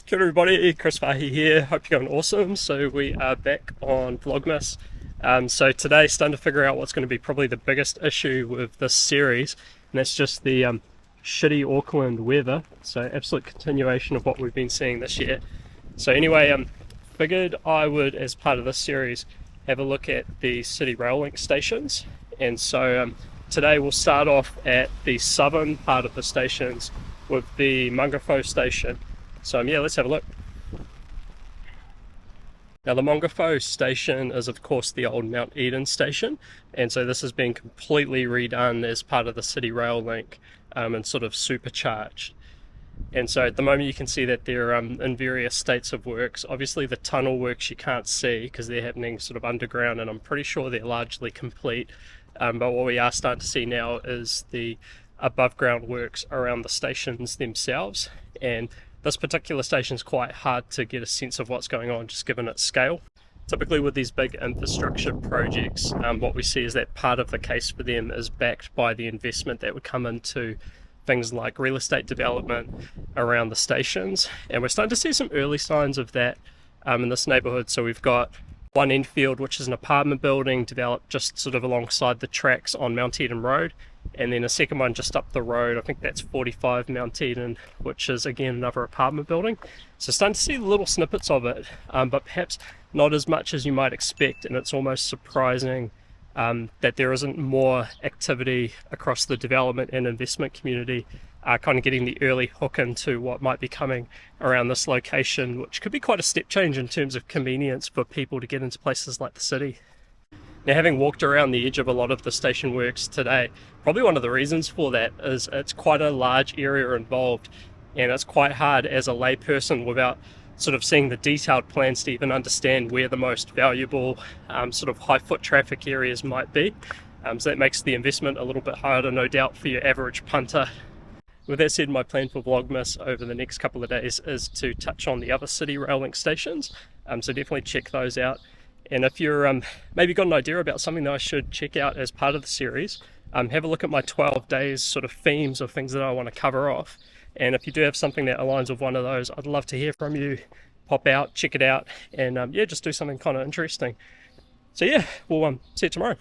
Kia ora everybody, Chris Farhi here, hope you're going awesome. So we are back on Vlogmas. So today starting to figure out what's going to be probably the biggest issue with this series, and that's just the shitty Auckland weather. So absolute continuation of what we've been seeing this year. So anyway, figured I would, as part of this series, have a look at the city rail link stations. And so today we'll start off at the southern part of the stations with the Maungawhau Station. So yeah, let's have a look. Now the Maungawhau Station is of course the old Mount Eden station, and so this has been completely redone as part of the city rail link and sort of supercharged. And so at the moment you can see that they're in various states of works. Obviously the tunnel works you can't see because they're happening sort of underground, and I'm pretty sure they're largely complete. But what we are starting to see now is the above ground works around the stations themselves, and this particular station is quite hard to get a sense of what's going on just given its scale. Typically with these big infrastructure projects, what we see is that part of the case for them is backed by the investment that would come into things like real estate development around the stations, and we're starting to see some early signs of that in this neighbourhood. So we've got one Enfield, which is an apartment building developed just sort of alongside the tracks on Mount Eden Road, and then a second one just up the road, I think that's 45 Mount Eden, which is again another apartment building. So starting to see little snippets of it, but perhaps not as much as you might expect, and it's almost surprising that there isn't more activity across the development and investment community kind of getting the early hook into what might be coming around this location, which could be quite a step change in terms of convenience for people to get into places like the city. Now, having walked around the edge of a lot of the station works today, probably one of the reasons for that is it's quite a large area involved, and it's quite hard as a layperson without sort of seeing the detailed plans to even understand where the most valuable sort of high foot traffic areas might be. So that makes the investment a little bit harder, no doubt, for your average punter. With that said, my plan for Vlogmas over the next couple of days is to touch on the other city rail link stations, so definitely check those out. And if you're maybe got an idea about something that I should check out as part of the series, have a look at my 12 days sort of themes of things that I want to cover off. And if you do have something that aligns with one of those, I'd love to hear from you. Pop out, check it out, and yeah, just do something kind of interesting. So yeah, we'll see you tomorrow.